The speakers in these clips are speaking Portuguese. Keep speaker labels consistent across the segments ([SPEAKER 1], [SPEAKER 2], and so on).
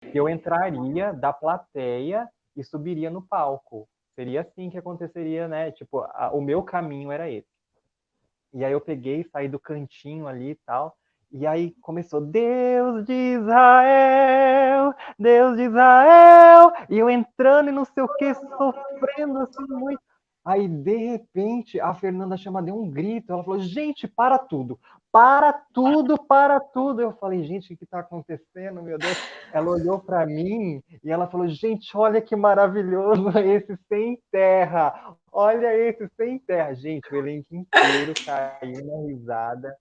[SPEAKER 1] que eu entraria da plateia e subiria no palco. Seria assim que aconteceria, né? Tipo, o meu caminho era esse. E aí eu peguei, saí do cantinho ali e tal. E aí começou, Deus de Israel, e eu entrando e não sei o que, sofrendo assim muito. Aí, de repente, a Fernanda Chama deu um grito, ela falou, gente, para tudo, para tudo, para tudo. Eu falei, gente, o que está acontecendo, meu Deus? Ela olhou para mim e ela falou, gente, olha que maravilhoso esse sem terra, olha esse sem terra. Gente, o elenco inteiro caiu na risada.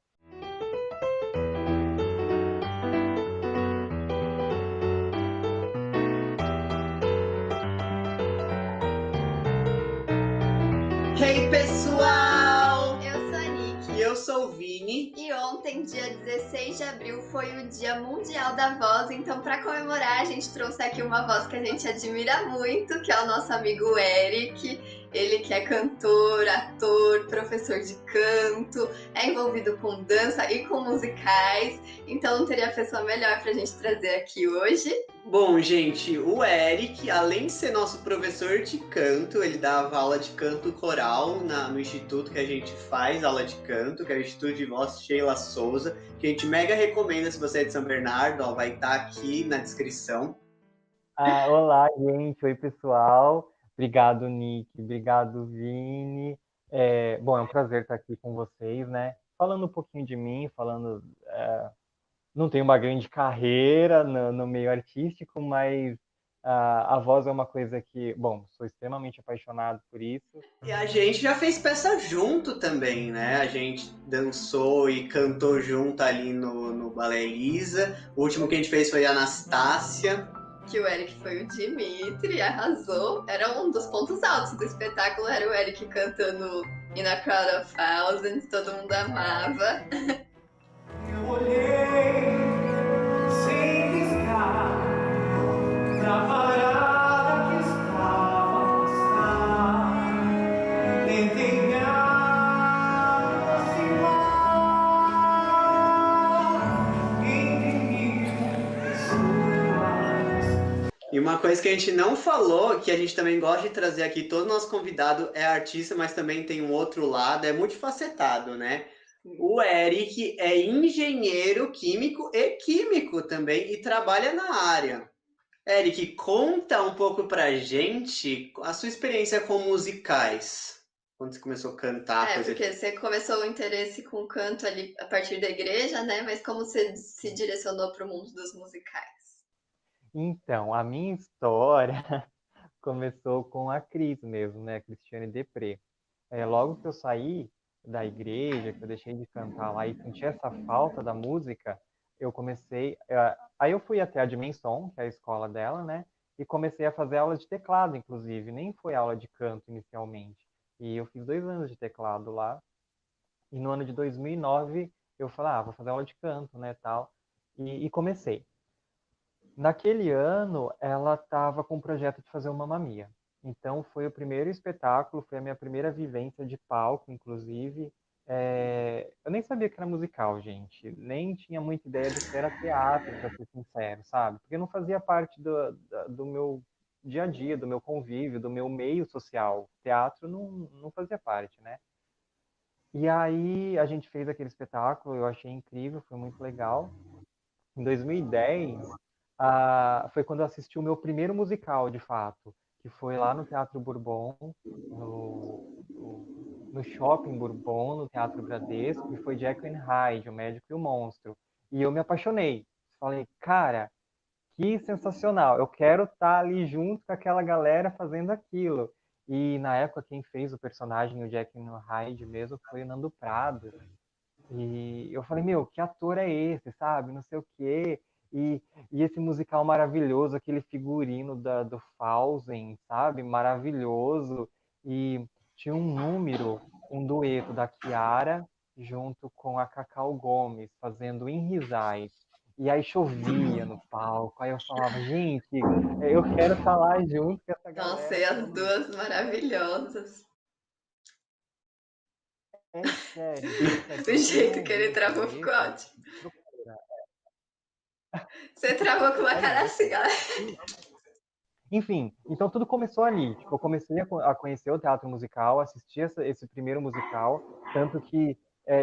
[SPEAKER 2] Hey, pessoal!
[SPEAKER 3] Eu sou a
[SPEAKER 2] E
[SPEAKER 3] Nick.
[SPEAKER 2] eu sou o Vini.
[SPEAKER 3] E ontem, dia 16 de abril, foi o Dia Mundial da Voz. Então, para comemorar, a gente trouxe aqui uma voz que a gente admira muito, que é o nosso amigo Eric. Ele que é cantor, ator, professor de canto, é envolvido com dança e com musicais. Então, não teria pessoa melhor para a gente trazer aqui hoje.
[SPEAKER 2] Bom, gente, o Eric, além de ser nosso professor de canto, ele dava aula de canto coral no instituto que a gente faz aula de canto, que é o Instituto de Voz Sheila Souza, que a gente mega recomenda se você é de São Bernardo, ó, vai estar aqui na descrição.
[SPEAKER 1] Olá, gente. Oi, pessoal. Obrigado, Nick. Obrigado, Vini. Bom, é um prazer estar aqui com vocês, né? Falando um pouquinho de mim, não tenho uma grande carreira no meio artístico, mas a voz é uma coisa que, bom, sou extremamente apaixonado por isso.
[SPEAKER 2] E a gente já fez peça junto também, né? A gente dançou e cantou junto ali no Balé Elisa. O último que a gente fez foi Anastácia.
[SPEAKER 3] Que o Eric foi o Dimitri, arrasou. Era um dos pontos altos do espetáculo, era o Eric cantando In a Crowd of Thousands, todo mundo amava.
[SPEAKER 4] Eu olhei sem piscar na parada que estava a passar. Tentei me aproximar entre mil pessoas.
[SPEAKER 2] E uma coisa que a gente não falou, que a gente também gosta de trazer aqui, todo nosso convidado é artista, mas também tem um outro lado, é multifacetado, né? O Eric é engenheiro químico e químico também e trabalha na área. Eric, conta um pouco pra gente a sua experiência com musicais. Quando você começou a cantar, coisa
[SPEAKER 3] Porque você começou o interesse com o canto ali a partir da igreja, né? Mas como você se direcionou para o mundo dos musicais?
[SPEAKER 1] Então, a minha história começou com a Cris mesmo, né? A Cristiane Depré. Logo que eu saí da igreja, que eu deixei de cantar lá e senti essa falta da música, eu comecei. Aí eu fui até a Dimensão, que é a escola dela, né? E comecei a fazer aula de teclado, inclusive. Nem foi aula de canto inicialmente. E eu fiz 2 anos de teclado lá. E no ano de 2009 eu falei, vou fazer aula de canto, né, tal. E comecei. Naquele ano, ela estava com o projeto de fazer o Mamma Mia. Então, foi o primeiro espetáculo, foi a minha primeira vivência de palco, inclusive. Eu nem sabia que era musical, gente. Nem tinha muita ideia do que era teatro, para ser sincero, sabe? Porque não fazia parte do meu dia a dia, do meu convívio, do meu meio social. Teatro não fazia parte, né? E aí, a gente fez aquele espetáculo, eu achei incrível, foi muito legal. Em 2010, foi quando eu assisti o meu primeiro musical, de fato, que foi lá no Teatro Bourbon, no, no, no Shopping Bourbon, no Teatro Bradesco, e foi Jekyll and Hyde, o Médico e o Monstro. E eu me apaixonei. Falei, cara, que sensacional, eu quero estar ali junto com aquela galera fazendo aquilo. E na época quem fez o personagem, o Jekyll and Hyde mesmo, foi o Nando Prado. E eu falei, meu, que ator é esse, sabe? Não sei o quê. E esse musical maravilhoso, aquele figurino do Fauzen, sabe? Maravilhoso. E tinha um número, um dueto da Kiara junto com a Cacau Gomes, fazendo Enrisais. E aí chovia no palco. Aí eu falava, gente, eu quero estar lá junto com essa
[SPEAKER 3] Nossa,
[SPEAKER 1] galera
[SPEAKER 3] e as
[SPEAKER 1] fazendo.
[SPEAKER 3] duas maravilhosas.
[SPEAKER 1] É sério, gente, sério. Se
[SPEAKER 3] O
[SPEAKER 1] vocês não
[SPEAKER 3] jeito que ele
[SPEAKER 1] ouviram esse
[SPEAKER 3] travou ficou
[SPEAKER 1] dueto,
[SPEAKER 3] ótimo.
[SPEAKER 1] procura.
[SPEAKER 3] Você travou com uma
[SPEAKER 1] Olha,
[SPEAKER 3] cara assim, ó.
[SPEAKER 1] enfim, então tudo começou ali. Tipo, eu comecei a conhecer o teatro musical, assistir esse primeiro musical, tanto que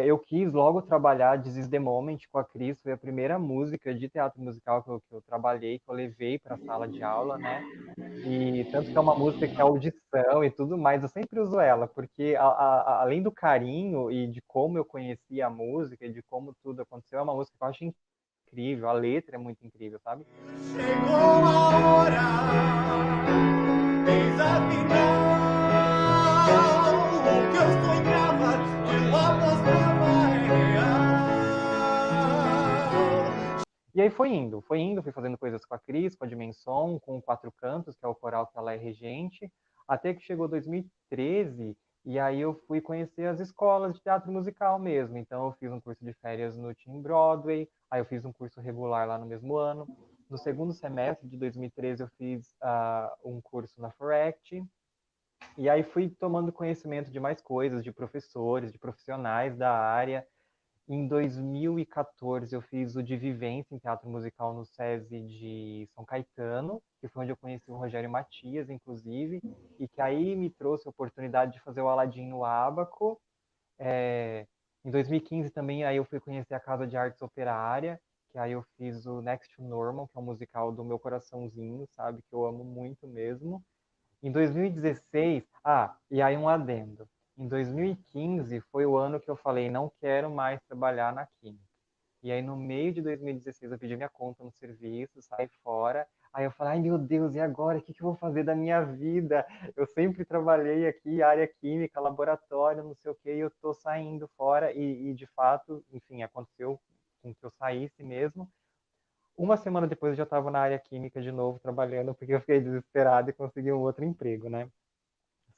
[SPEAKER 1] eu quis logo trabalhar This is the Moment com a Cris, foi a primeira música de teatro musical que eu trabalhei, que eu levei para a sala de aula, né? E tanto que é uma música que é audição e tudo mais, eu sempre uso ela, porque além do carinho e de como eu conheci a música e de como tudo aconteceu, é uma música que eu acho incrível, a letra é muito incrível, sabe?
[SPEAKER 4] Chegou a hora, eis afinal o que eu sonhava, que eu apostava é real.
[SPEAKER 1] E aí foi indo, fui fazendo coisas com a Cris, com a Dimensão, com o Quatro Cantos, que é o coral que ela é regente, até que chegou 2013, e aí eu fui conhecer as escolas de teatro musical mesmo. Então eu fiz um curso de férias no Team Broadway, aí eu fiz um curso regular lá no mesmo ano. No segundo semestre de 2013 eu fiz um curso na FORECT, e aí fui tomando conhecimento de mais coisas, de professores, de profissionais da área. Em 2014, eu fiz o de vivência em teatro musical no SESI de São Caetano, que foi onde eu conheci o Rogério Matias, inclusive, e que aí me trouxe a oportunidade de fazer o Aladim no Ábaco. Em 2015 também, aí eu fui conhecer a Casa de Artes Operária, que aí eu fiz o Next to Normal, que é um musical do meu coraçãozinho, sabe, que eu amo muito mesmo. Em 2016, e aí um adendo. Em 2015 foi o ano que eu falei, não quero mais trabalhar na Química. E aí no meio de 2016 eu pedi minha conta no serviço, saí fora. Aí eu falei, ai meu Deus, e agora? O que que eu vou fazer da minha vida? Eu sempre trabalhei aqui, área química, laboratório, não sei o quê, e eu tô saindo fora. E de fato, enfim, aconteceu com que eu saísse mesmo. Uma semana depois eu já estava na área química de novo, trabalhando, porque eu fiquei desesperado e consegui um outro emprego, né?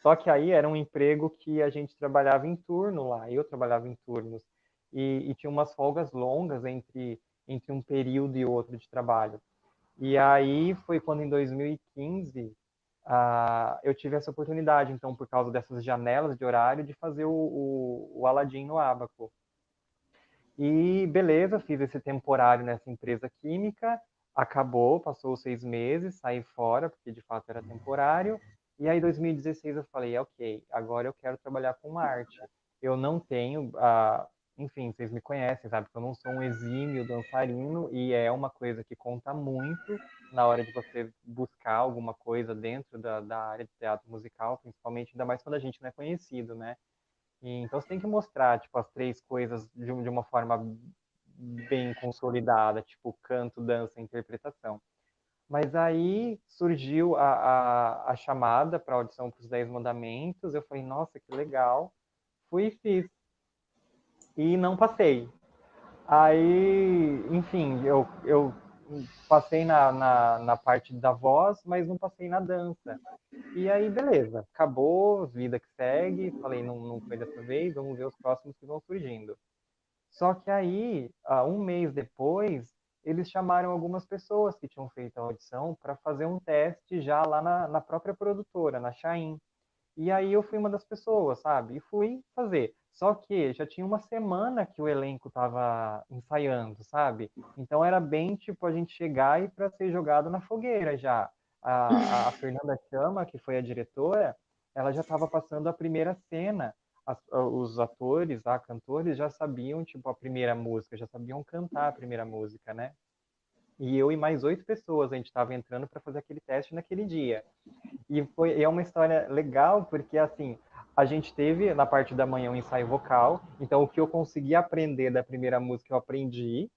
[SPEAKER 1] Só que aí era um emprego que a gente trabalhava em turno lá, eu trabalhava em turnos, e tinha umas folgas longas entre um período e outro de trabalho. E aí foi quando em 2015 eu tive essa oportunidade, então, por causa dessas janelas de horário, de fazer o Aladim no Abaco. E beleza, fiz esse temporário nessa empresa química, acabou, passou os 6 meses, saí fora, porque de fato era temporário. E aí, em 2016, eu falei, ok, agora eu quero trabalhar com arte. Eu não tenho, enfim, vocês me conhecem, sabe? Que eu não sou um exímio dançarino e é uma coisa que conta muito na hora de você buscar alguma coisa dentro da área de teatro musical, principalmente, ainda mais quando a gente não é conhecido, né? Então você tem que mostrar, tipo, as três coisas de uma forma bem consolidada, tipo canto, dança, interpretação. Mas aí surgiu a chamada para audição para os 10 Mandamentos. Eu falei, nossa, que legal. Fui e fiz. E não passei. Aí, enfim, eu passei na parte da voz, mas não passei na dança. E aí, beleza, acabou, vida que segue. Falei, não, não foi dessa vez, vamos ver os próximos que vão surgindo. Só que aí, um mês depois, eles chamaram algumas pessoas que tinham feito a audição para fazer um teste já lá na própria produtora, na Chain. E aí eu fui uma das pessoas, sabe? E fui fazer. Só que já tinha uma semana que o elenco estava ensaiando, sabe? Então era bem tipo a gente chegar e para ser jogado na fogueira já. A Fernanda Chama, que foi a diretora, ela já estava passando a primeira cena. Os atores, cantores já sabiam tipo a primeira música, já sabiam cantar a primeira música, né? E eu e mais 8 pessoas a gente estava entrando para fazer aquele teste naquele dia. É uma história legal, porque assim, a gente teve na parte da manhã um ensaio vocal, então o que eu consegui aprender da primeira música eu aprendi,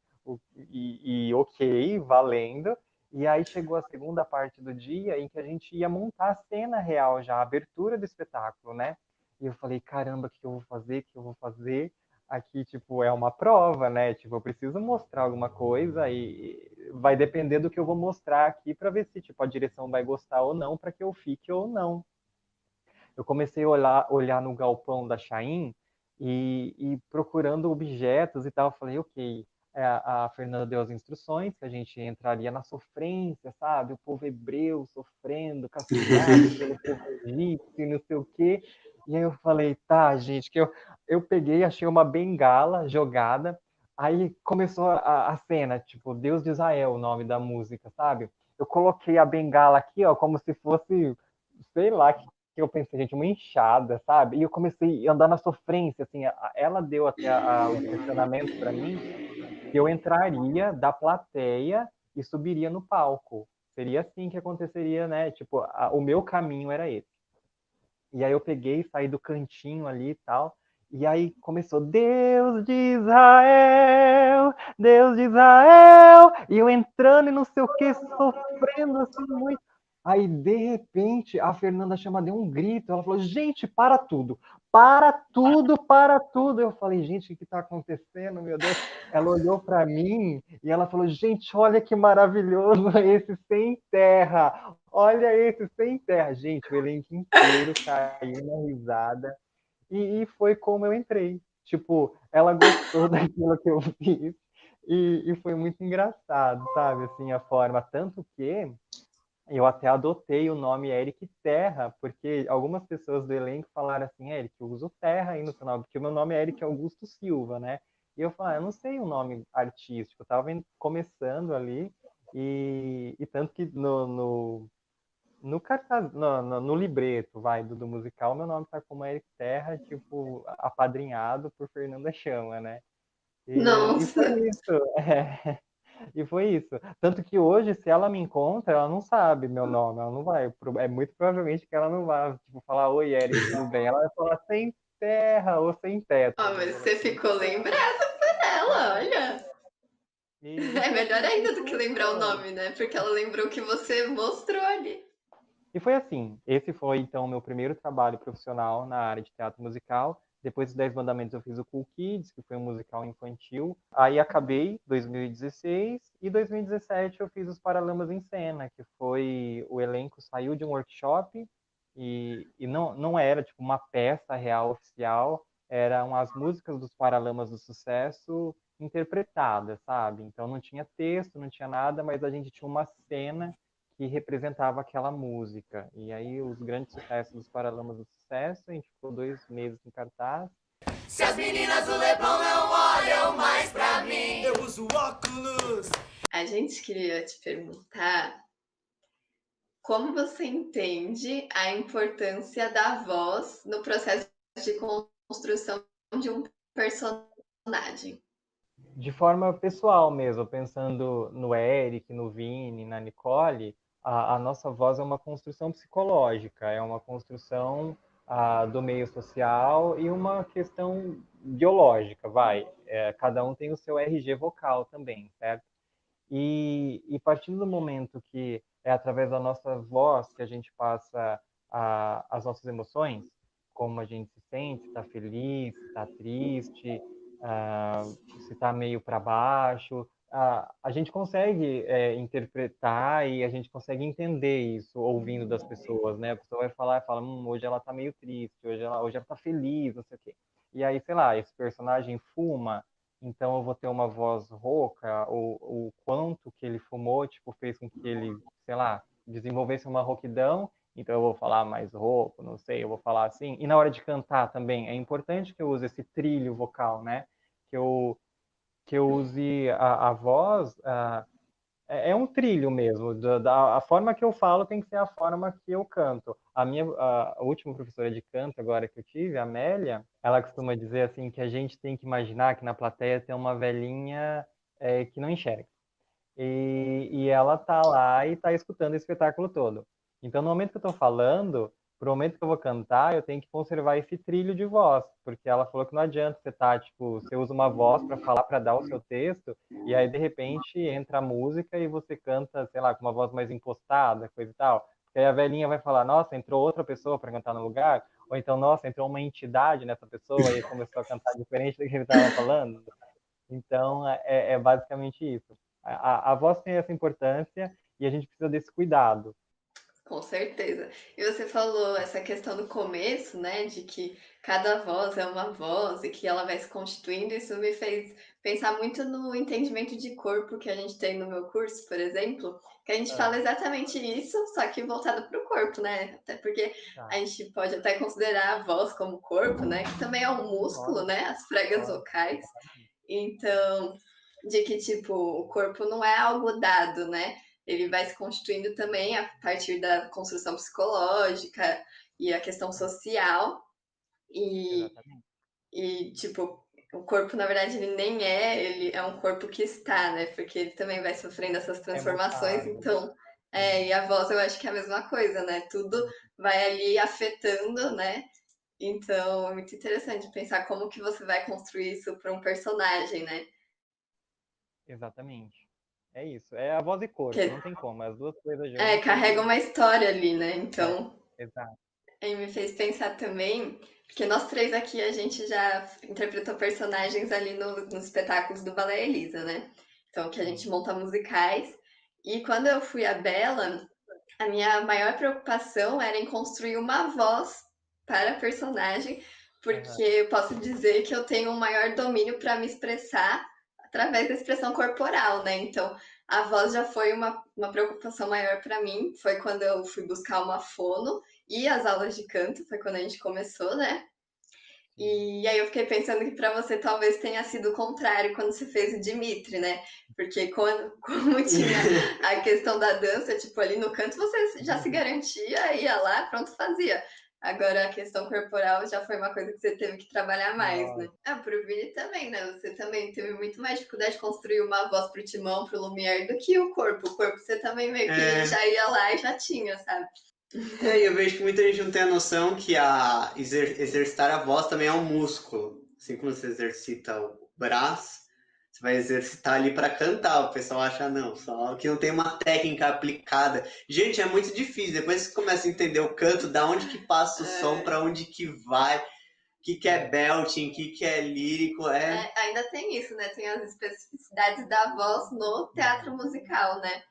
[SPEAKER 1] e ok, valendo. E aí chegou a segunda parte do dia em que a gente ia montar a cena real já, a abertura do espetáculo, né? E eu falei, caramba, o que eu vou fazer? O que eu vou fazer? Aqui, tipo, é uma prova, né? Tipo, eu preciso mostrar alguma coisa e vai depender do que eu vou mostrar aqui para ver se, tipo, a direção vai gostar ou não, para que eu fique ou não. Eu comecei a olhar no galpão da Chain e procurando objetos e tal. Eu falei, ok, a Fernanda deu as instruções que a gente entraria na sofrência, sabe? O povo hebreu sofrendo, castigado pelo povo egípcio, não sei o quê. E aí eu falei, tá, gente, eu peguei, achei uma bengala jogada, Aí começou a cena, tipo, Deus de Israel, o nome da música, sabe? Eu coloquei a bengala aqui, ó, como se fosse, sei lá, que eu pensei, gente, uma enxada, sabe? E eu comecei a andar na sofrência, assim, ela deu até o direcionamento para mim que eu entraria da plateia e subiria no palco. Seria assim que aconteceria, né? Tipo, o meu caminho era esse. E aí eu peguei, saí do cantinho ali e tal. E aí começou, Deus de Israel, e eu entrando e não sei o que, sofrendo assim muito. Aí, de repente, a Fernanda Chama deu um grito, ela falou, gente, para tudo, para tudo, para tudo. Eu falei, gente, o que está acontecendo, meu Deus? Ela olhou para mim e ela falou, gente, olha que maravilhoso esse sem terra, olha esse sem terra. Gente, o elenco inteiro caiu na risada. E foi como eu entrei. Tipo, ela gostou daquilo que eu fiz. E foi muito engraçado, sabe? Assim, a forma. Tanto que eu até adotei o nome Eric Terra, porque algumas pessoas do elenco falaram assim, Eric, eu uso Terra aí no seu nome, porque o meu nome é Eric Augusto Silva, né? E eu falei, eu não sei o nome artístico, eu tava começando ali, e tanto que no cartaz, no libreto, vai, do musical, meu nome tá como Eric Terra, tipo, apadrinhado por Fernanda Chama, né? E foi
[SPEAKER 3] Nossa.
[SPEAKER 1] isso, e foi isso. Tanto que hoje, se ela me encontra, ela não sabe meu nome, ela não vai, é muito provavelmente que ela não vai, tipo, falar, oi, Eric, tudo bem? Ela vai falar sem terra ou sem teto.
[SPEAKER 3] Ó, mas você ficou lembrada por ela, olha.
[SPEAKER 1] E
[SPEAKER 3] É
[SPEAKER 1] foi
[SPEAKER 3] melhor
[SPEAKER 1] assim que
[SPEAKER 3] ainda do que lembrar o
[SPEAKER 1] começou.
[SPEAKER 3] nome, né? Porque ela lembrou que você mostrou ali.
[SPEAKER 1] E foi assim. Esse foi, então, o meu primeiro trabalho profissional na área de teatro musical. Depois dos 10 Mandamentos eu fiz o Cool Kids, que foi um musical infantil. Aí acabei 2016 e 2017 eu fiz os Paralamas em Cena, que foi o elenco saiu de um workshop e não era tipo uma peça real oficial, eram as músicas dos Paralamas do Sucesso interpretadas, sabe? Então não tinha texto, não tinha nada, mas a gente tinha uma cena que representava aquela música. E aí os grandes sucessos dos Paralamas do Sucesso, a gente ficou 2 meses em cartaz.
[SPEAKER 4] Se as meninas do Leblon não olham mais pra mim, eu uso óculos.
[SPEAKER 3] A gente queria te perguntar como você entende a importância da voz no processo de construção de um personagem.
[SPEAKER 1] De forma pessoal mesmo, pensando no Eric, no Vini, na Nicole, a nossa voz é uma construção psicológica, é uma construção do meio social e uma questão biológica, vai. Cada um tem o seu RG vocal também, certo? E partindo do momento que é através da nossa voz que a gente passa as nossas emoções, como a gente se sente, se está feliz, se está triste, se está meio para baixo, a gente consegue interpretar e a gente consegue entender isso ouvindo das pessoas, né? A pessoa vai falar e fala, hoje ela está meio triste, hoje ela está feliz, não sei o quê. E aí, sei lá, esse personagem fuma, então eu vou ter uma voz rouca, ou o quanto que ele fumou, tipo, fez com que ele, sei lá, desenvolvesse uma rouquidão, então eu vou falar mais rouco, não sei, eu vou falar assim. E na hora de cantar também, é importante que eu use esse trilho vocal, né? Que eu, que eu use a voz, é um trilho mesmo. A forma que eu falo tem que ser a forma que eu canto. A última professora de canto agora que eu tive, a Amélia, ela costuma dizer assim que a gente tem que imaginar que na plateia tem uma velhinha que não enxerga. E ela tá lá e tá escutando o espetáculo todo. Então, no momento que eu tô falando, pro momento que eu vou cantar, eu tenho que conservar esse trilho de voz, porque ela falou que não adianta você tá, tipo, você usa uma voz para falar, para dar o seu texto, e aí de repente entra a música e você canta, sei lá, com uma voz mais impostada, coisa e tal. Porque aí a velhinha vai falar, nossa, entrou outra pessoa para cantar no lugar, ou então, nossa, entrou uma entidade nessa pessoa e começou a cantar diferente do que ele estava falando. Então, é basicamente isso. A voz tem essa importância e a gente precisa desse cuidado.
[SPEAKER 3] Com certeza. E você falou essa questão do começo, né, de que cada voz é uma voz e que ela vai se constituindo. Isso me fez pensar muito no entendimento de corpo que a gente tem no meu curso, por exemplo, que a gente
[SPEAKER 1] Ah,
[SPEAKER 3] fala exatamente isso, só que voltado para o corpo, né? Até porque a
[SPEAKER 1] tá.
[SPEAKER 3] gente pode até considerar a voz como corpo, né, que também é um músculo,
[SPEAKER 1] Lógico,
[SPEAKER 3] né, as pregas
[SPEAKER 1] lógico.
[SPEAKER 3] vocais. Então, de que, tipo, o corpo não é algo dado, né? Ele vai se constituindo também a partir da construção psicológica e a questão social. E,
[SPEAKER 1] Exatamente.
[SPEAKER 3] tipo, o corpo, na verdade, ele nem é, ele é um corpo que está, né? Porque ele também vai sofrendo essas
[SPEAKER 1] É
[SPEAKER 3] transformações,
[SPEAKER 1] mutado.
[SPEAKER 3] então, e a voz eu acho que é a mesma coisa, né? Tudo vai ali afetando, né? Então, é muito interessante pensar como que você vai construir isso para um personagem, né?
[SPEAKER 1] Exatamente. É isso. É a voz e corpo,
[SPEAKER 3] Que
[SPEAKER 1] não tem como. As duas coisas juntas
[SPEAKER 3] carrega
[SPEAKER 1] e.
[SPEAKER 3] uma história ali, né?
[SPEAKER 1] É,
[SPEAKER 3] Então,
[SPEAKER 1] exato.
[SPEAKER 3] aí me fez pensar também, porque nós três aqui a gente já interpretou personagens ali nos espetáculos do Balé Elisa, né? Então, que a gente monta musicais. E quando eu fui a Bela, a minha maior preocupação era em construir uma voz para a personagem,
[SPEAKER 1] Aham.
[SPEAKER 3] porque eu posso dizer que eu tenho um maior domínio para me expressar através da expressão corporal, né? Então, a voz já foi uma preocupação maior para mim. Foi quando eu fui buscar uma fono e as aulas de canto, foi quando a gente começou, né?
[SPEAKER 1] Sim.
[SPEAKER 3] E aí eu fiquei pensando que para você talvez tenha sido o contrário quando você fez o Dimitri, né? Porque como tinha a questão da dança, tipo, ali no canto você já se garantia, ia lá, pronto, fazia. Agora a questão corporal já foi uma coisa que você teve que trabalhar mais, né?
[SPEAKER 1] Nossa.
[SPEAKER 3] Pro Vini também, né? Você também teve muito mais dificuldade de construir uma voz pro Timão, pro Lumière, do que o corpo. O corpo você também meio que já ia lá e já tinha, sabe?
[SPEAKER 2] Eu vejo que muita gente não tem a noção que exercitar a voz também é um músculo. Assim como você exercita o braço, você vai exercitar ali para cantar. O pessoal acha, não, só que não tem uma técnica aplicada. Gente, é muito difícil. Depois você começa a entender o canto, da onde que passa o som, para onde que vai, o que é belting, o que é lírico.
[SPEAKER 3] Ainda tem isso, né? Tem as especificidades da voz no teatro musical, né?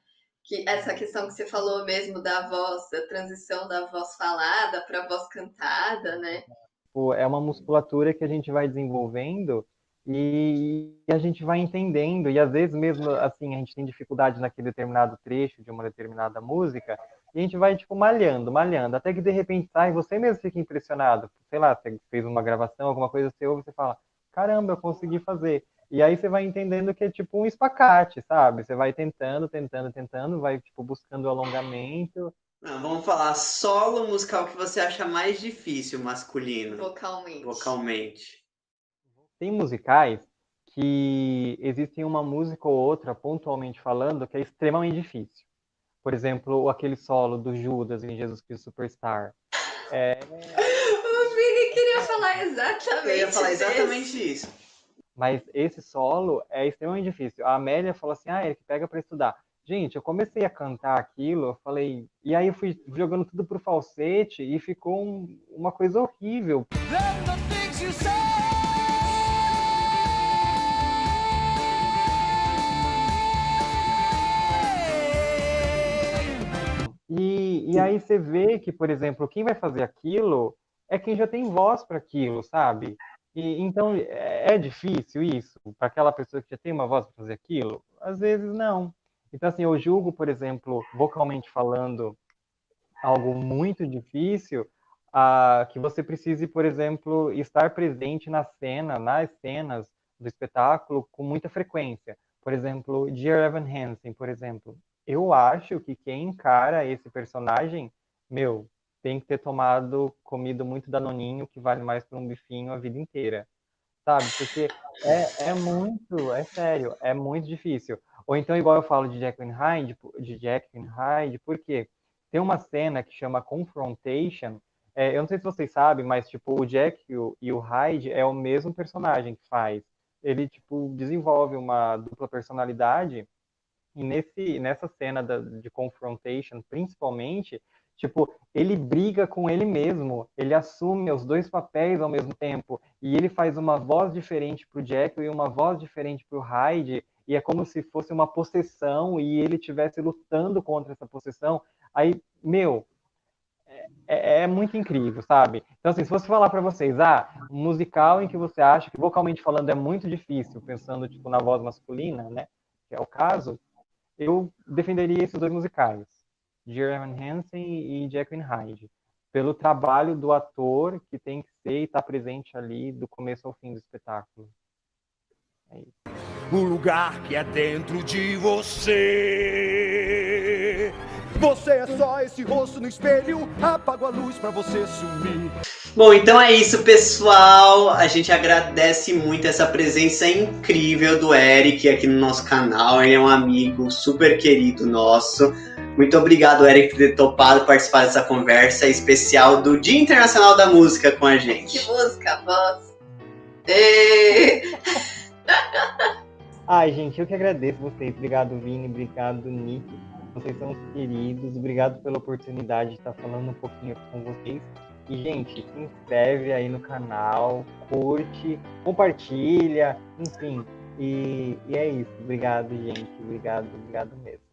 [SPEAKER 3] Que essa questão que você falou mesmo da voz, da transição da voz falada para a voz cantada, né?
[SPEAKER 1] Tipo, é uma musculatura que a gente vai desenvolvendo e a gente vai entendendo. E às vezes mesmo assim, a gente tem dificuldade naquele determinado trecho de uma determinada música, e a gente vai, tipo, malhando, malhando, até que de repente sai, você mesmo fica impressionado. Sei lá, você fez uma gravação, alguma coisa, você ouve, você fala, caramba, eu consegui fazer. E aí você vai entendendo que é tipo um espacate, sabe? Você vai tentando, tentando, tentando, vai, tipo, buscando alongamento.
[SPEAKER 2] Não, vamos falar solo musical que você acha mais difícil, masculino,
[SPEAKER 3] Vocalmente.
[SPEAKER 2] vocalmente.
[SPEAKER 1] Tem musicais que existem uma música ou outra, pontualmente falando, que é extremamente difícil. Por exemplo, aquele solo do Judas em Jesus Cristo Superstar.
[SPEAKER 3] O Vini queria falar exatamente
[SPEAKER 2] Eu ia falar
[SPEAKER 3] desse.
[SPEAKER 2] exatamente isso.
[SPEAKER 1] Mas esse solo é extremamente difícil. A Amélia falou assim: ah, Eric, pega para estudar. Gente, eu comecei a cantar aquilo, eu falei. E aí eu fui jogando tudo pro falsete e ficou uma coisa horrível. E aí você vê que, por exemplo, quem vai fazer aquilo é quem já tem voz para aquilo, sabe? E então é difícil isso para aquela pessoa que já tem uma voz para fazer aquilo? Às vezes não. Então assim, eu julgo, por exemplo, vocalmente falando, algo muito difícil, que você precise, por exemplo, estar presente na cena, nas cenas do espetáculo com muita frequência. Por exemplo, Dear Evan Hansen, por exemplo. Eu acho que quem encara esse personagem, meu, tem que ter comido muito danoninho, que vale mais para um bifinho a vida inteira, sabe? Porque é sério, é muito difícil. Ou então, igual eu falo de Jekyll and Hyde, por quê? Tem uma cena que chama Confrontation. Eu não sei se vocês sabem, mas tipo, o Jekyll e o Hyde é o mesmo personagem que faz. Ele tipo desenvolve uma dupla personalidade e nessa cena de confrontation, principalmente, tipo, ele briga com ele mesmo, ele assume os dois papéis ao mesmo tempo, e ele faz uma voz diferente pro Jekyll e uma voz diferente pro Hyde, e é como se fosse uma possessão e ele estivesse lutando contra essa possessão. Aí, meu, é muito incrível, sabe? Então, assim, se fosse falar para vocês, um musical em que você acha que vocalmente falando é muito difícil, pensando tipo na voz masculina, né, que é o caso, eu defenderia esses dois musicais, Dear Evan Hansen e Jekyll and Hyde, pelo trabalho do ator que tem que ser e estar presente ali do começo ao fim do espetáculo. É isso.
[SPEAKER 5] O lugar que é dentro de você. Você é só esse rosto no espelho, apago a luz pra você sumir.
[SPEAKER 2] Bom, então é isso, pessoal. A gente agradece muito essa presença incrível do Eric aqui no nosso canal. Ele é um amigo super querido nosso. Muito obrigado, Eric, por ter topado participar dessa conversa especial do Dia Internacional da Música com a gente.
[SPEAKER 3] Que música, voz! Ê!
[SPEAKER 1] Ai, gente, eu que agradeço vocês. Obrigado, Vini. Obrigado, Nick. Vocês são queridos. Obrigado pela oportunidade de estar falando um pouquinho com vocês. E, gente, se inscreve aí no canal, curte, compartilha, enfim. E é isso. Obrigado, gente. Obrigado mesmo.